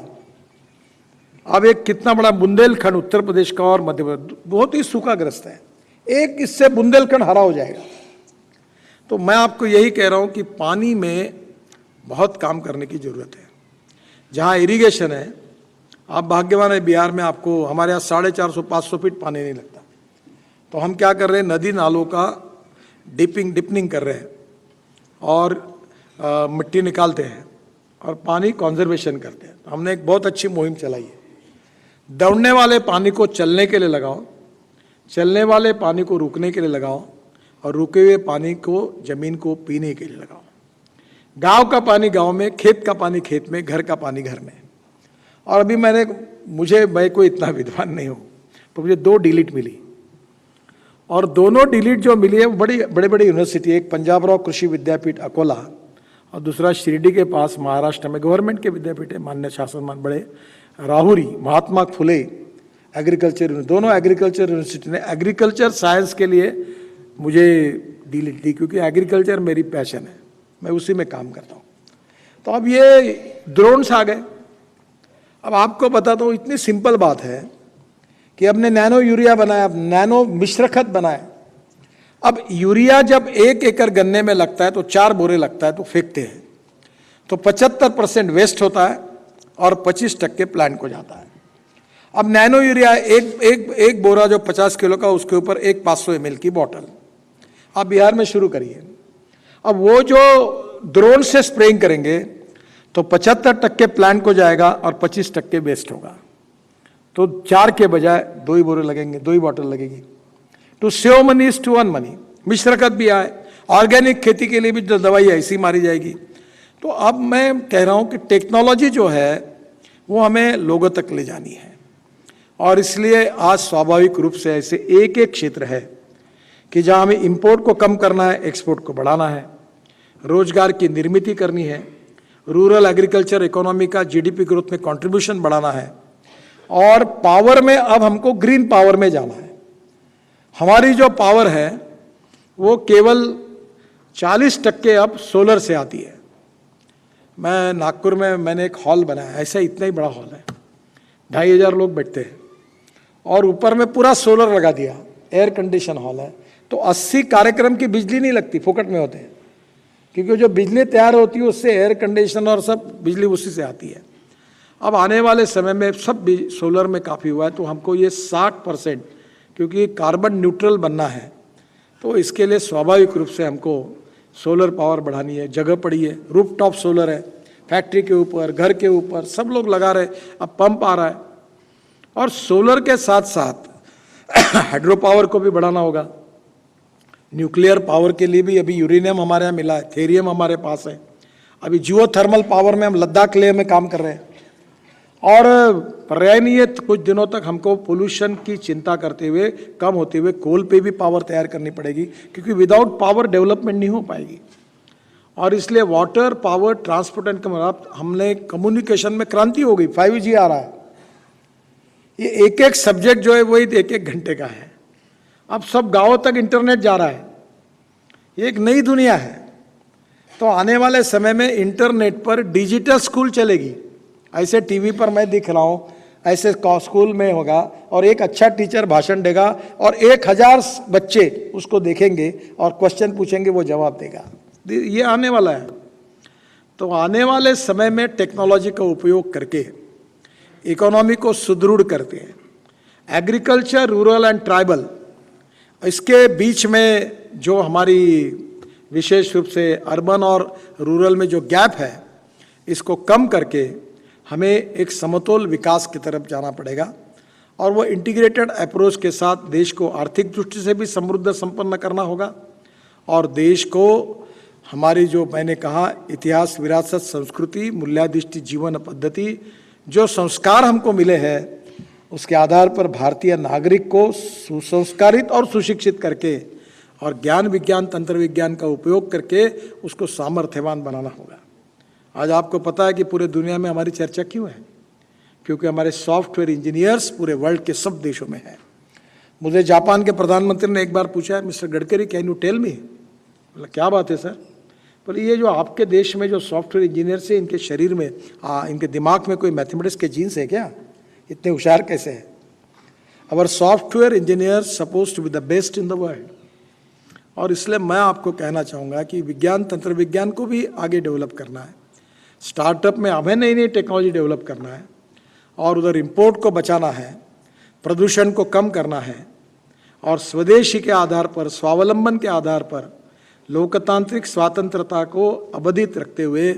अब एक कितना बड़ा बुंदेलखंड उत्तर प्रदेश का और मध्य प्रदेश बहुत ही सूखाग्रस्त है, एक इससे बुंदेलखंड हरा हो जाएगा। तो मैं आपको यही कह रहा हूं कि पानी में बहुत काम करने की जरूरत है। जहां इरिगेशन है, आप भाग्यवान है, बिहार में आपको, हमारे यहाँ 450-500 फीट पानी नहीं लगता। तो हम क्या कर रहे हैं, नदी नालों का डिपनिंग कर रहे हैं, और मिट्टी निकालते हैं और पानी कंजर्वेशन करते हैं। तो हमने एक बहुत अच्छी मुहिम चलाई है, दौड़ने वाले पानी को चलने के लिए लगाओ, चलने वाले पानी को रुकने के लिए लगाओ, और रुके हुए पानी को जमीन को पीने के लिए लगाओ। गांव का पानी गांव में, खेत का पानी खेत में, घर का पानी घर में। और अभी मैं कोई इतना विद्वान नहीं हूँ, तो मुझे 2 डिलीट मिली, और दोनों डिलीट जो मिली है वो बड़े बड़ी यूनिवर्सिटी, एक पंजाब राव कृषि विद्यापीठ अकोला, और दूसरा शिरडी के पास महाराष्ट्र में गवर्नमेंट के विद्यापीठ है, मान्य शासन बड़े राहुरी, महात्मा फुले एग्रीकल्चर, दोनों एग्रीकल्चर यूनिवर्सिटी ने एग्रीकल्चर साइंस के लिए मुझे डिलीट दी, क्योंकि एग्रीकल्चर मेरी पैशन है, मैं उसी में काम करता हूँ। तो अब ये ड्रोन्स आ गए। अब आपको बताता हूँ, इतनी सिंपल बात है कि हमने नैनो यूरिया बनाया, नैनो मिश्र खत बनाया। अब यूरिया जब 1 एकड़ गन्ने में लगता है तो 4 बोरे लगता है, तो फेंकते हैं, तो 75% वेस्ट होता है और 25% प्लांट को जाता है। अब नैनो यूरिया एक बोरा जो 50 किलो का, उसके ऊपर एक 500 ml की बोतल आप बिहार में शुरू करिए। अब वो जो ड्रोन से स्प्रेइंग करेंगे तो 75% प्लांट को जाएगा और 25% वेस्ट होगा, तो 4 के बजाय 2 ही बोरे लगेंगे, 2 ही बॉटल लगेगी। To save money is to earn money. मिश्र खत भी आए, ऑर्गेनिक खेती के लिए भी जो दवाई ऐसी मारी जाएगी। तो अब मैं कह रहा हूं कि टेक्नोलॉजी जो है वो हमें लोगों तक ले जानी है, और इसलिए आज स्वाभाविक रूप से ऐसे एक एक क्षेत्र है कि जहां हमें इंपोर्ट को कम करना है, एक्सपोर्ट को बढ़ाना है, रोजगार की निर्मित करनी है, रूरल एग्रीकल्चर इकोनॉमी का जीडीपी ग्रोथ में कंट्रीब्यूशन बढ़ाना है, और पावर में अब हमको ग्रीन पावर में जाना है। हमारी जो पावर है वो केवल 40% अब सोलर से आती है। मैं नागपुर में मैंने एक हॉल बनाया, ऐसा इतना ही बड़ा हॉल है, 2500 लोग बैठते हैं, और ऊपर में पूरा सोलर लगा दिया, एयर कंडीशन हॉल है। तो 80 कार्यक्रम की बिजली नहीं लगती, फोकट में होते हैं, क्योंकि जो बिजली तैयार होती है उससे एयर कंडीशन और सब बिजली उसी से आती है। अब आने वाले समय में सब सोलर में काफ़ी हुआ है, तो हमको ये 60%, क्योंकि कार्बन न्यूट्रल बनना है, तो इसके लिए स्वाभाविक रूप से हमको सोलर पावर बढ़ानी है। जगह पड़ी है, रूफटॉप सोलर है, फैक्ट्री के ऊपर, घर के ऊपर सब लोग लगा रहे, अब पंप आ रहा है। और सोलर के साथ साथ हाइड्रो पावर को भी बढ़ाना होगा। न्यूक्लियर पावर के लिए भी अभी यूरेनियम हमारे यहाँ मिला है, थेरियम हमारे पास है। अभी जियो थर्मल पावर में हम लद्दाख लेह में काम कर रहे हैं। और पर्यायनीय कुछ दिनों तक हमको पोल्यूशन की चिंता करते हुए, कम होते हुए, कोल पे भी पावर तैयार करनी पड़ेगी, क्योंकि विदाउट पावर डेवलपमेंट नहीं हो पाएगी। और इसलिए वाटर, पावर, ट्रांसपोर्ट एंड हमने कम्युनिकेशन में क्रांति हो गई, 5G आ रहा है। ये एक एक सब्जेक्ट जो है वही 1-1 घंटे का है। अब सब गांवों तक इंटरनेट जा रहा है, ये एक नई दुनिया है। तो आने वाले समय में इंटरनेट पर डिजिटल स्कूल चलेगी। ऐसे टीवी पर मैं दिख रहा हूँ, ऐसे स्कूल में होगा, और एक अच्छा टीचर भाषण देगा और 1000 बच्चे उसको देखेंगे और क्वेश्चन पूछेंगे, वो जवाब देगा। ये आने वाला है। तो आने वाले समय में टेक्नोलॉजी का उपयोग करके इकोनॉमी को सुदृढ़ करते हैं। एग्रीकल्चर, रूरल एंड ट्राइबल, इसके बीच में जो हमारी विशेष रूप से अर्बन और रूरल में जो गैप है, इसको कम करके हमें एक समतोल विकास की तरफ जाना पड़ेगा। और वो इंटीग्रेटेड अप्रोच के साथ देश को आर्थिक दृष्टि से भी समृद्ध संपन्न करना होगा, और देश को हमारी जो मैंने कहा इतिहास, विरासत, संस्कृति, मूल्याधिष्ठित जीवन पद्धति, जो संस्कार हमको मिले हैं, उसके आधार पर भारतीय नागरिक को सुसंस्कारित और सुशिक्षित करके और ज्ञान विज्ञान, तंत्र विज्ञान का उपयोग करके उसको सामर्थ्यवान बनाना होगा। आज आपको पता है कि पूरे दुनिया में हमारी चर्चा क्यों है? क्योंकि हमारे सॉफ्टवेयर इंजीनियर्स पूरे वर्ल्ड के सब देशों में हैं। मुझे जापान के प्रधानमंत्री ने एक बार पूछा है, mister Gadkari can you tell me? बोला क्या बात है सर? बोले ये जो आपके देश में जो सॉफ्टवेयर इंजीनियर्स है, इनके शरीर में, इनके दिमाग में कोई मैथमेटिक्स के जीन्स है क्या? इतने होशियार कैसे हैं? Our software engineers suppose to be the best in the world. और इसलिए मैं आपको कहना चाहूँगा कि विज्ञान, तंत्र विज्ञान को भी आगे डेवलप करना है। स्टार्टअप में हमें नई नई टेक्नोलॉजी डेवलप करना है, और उधर इंपोर्ट को बचाना है, प्रदूषण को कम करना है, और स्वदेशी के आधार पर, स्वावलंबन के आधार पर लोकतांत्रिक स्वतंत्रता को अबाधित रखते हुए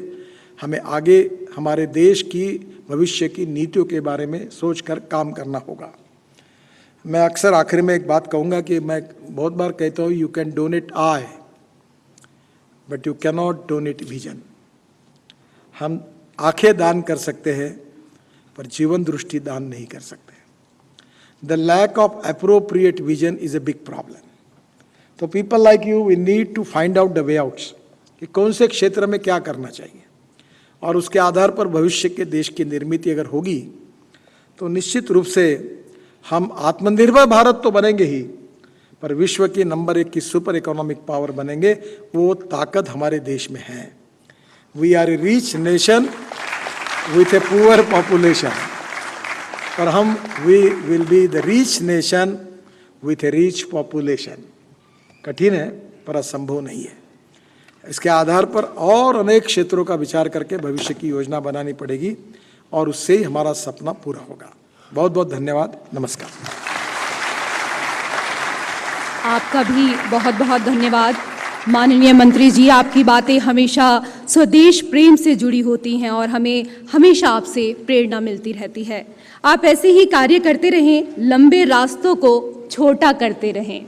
हमें आगे हमारे देश की भविष्य की नीतियों के बारे में सोचकर काम करना होगा। मैं अक्सर आखिर में एक बात कहूँगा कि मैं बहुत बार कहता हूँ, you can donate I but you can not donate vision. हम आंखें दान कर सकते हैं पर जीवन दृष्टि दान नहीं कर सकते। The lack of appropriate vision is a big problem. तो people like you, we need to find out the way outs कि कौन से क्षेत्र में क्या करना चाहिए, और उसके आधार पर भविष्य के देश की निर्मित अगर होगी तो निश्चित रूप से हम आत्मनिर्भर भारत तो बनेंगे ही, पर विश्व की नंबर 1 की सुपर इकोनॉमिक पावर बनेंगे। वो ताकत हमारे देश में है। We are a rich nation with a poor population, पर हम we will be the rich nation with a rich population. कठिन है पर असंभव नहीं है। इसके आधार पर और अनेक क्षेत्रों का विचार करके भविष्य की योजना बनानी पड़ेगी, और उससे ही हमारा सपना पूरा होगा। बहुत बहुत धन्यवाद। नमस्कार।
आपका भी बहुत बहुत धन्यवाद माननीय मंत्री जी। आपकी बातें हमेशा स्वदेश प्रेम से जुड़ी होती हैं और हमें हमेशा आपसे प्रेरणा मिलती रहती है। आप ऐसे ही कार्य करते रहें, लंबे रास्तों को छोटा करते रहें।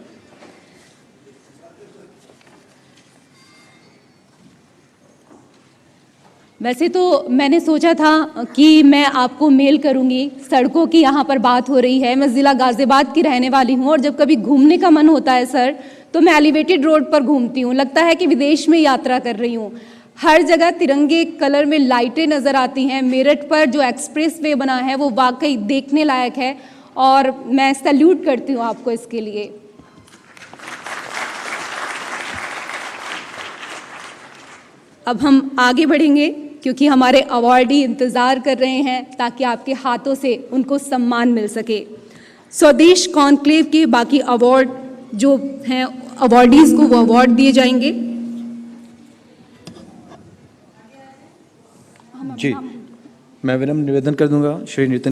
वैसे तो मैंने सोचा था कि मैं आपको मेल करूंगी, सड़कों की यहाँ पर बात हो रही है, मैं ज़िला गाज़ियाबाद की रहने वाली हूँ और जब कभी घूमने का मन होता है सर, तो मैं एलिवेटेड रोड पर घूमती हूँ, लगता है कि विदेश में यात्रा कर रही हूँ। हर जगह तिरंगे कलर में लाइटें नज़र आती हैं। मेरठ पर जो एक्सप्रेस वे बना है वो वाकई देखने लायक है और मैं सैल्यूट करती हूँ आपको इसके लिए। अब हम आगे बढ़ेंगे क्योंकि हमारे अवार्डी इंतज़ार कर रहे हैं ताकि आपके हाथों से उनको सम्मान मिल सके। स्वदेश कॉन्क्लेव के बाकी अवार्ड जो हैं अवार्डीज़ को वो अवार्ड दिए जाएंगे।
जी, मैं विनम्र निवेदन कर दूंगा श्री नितिन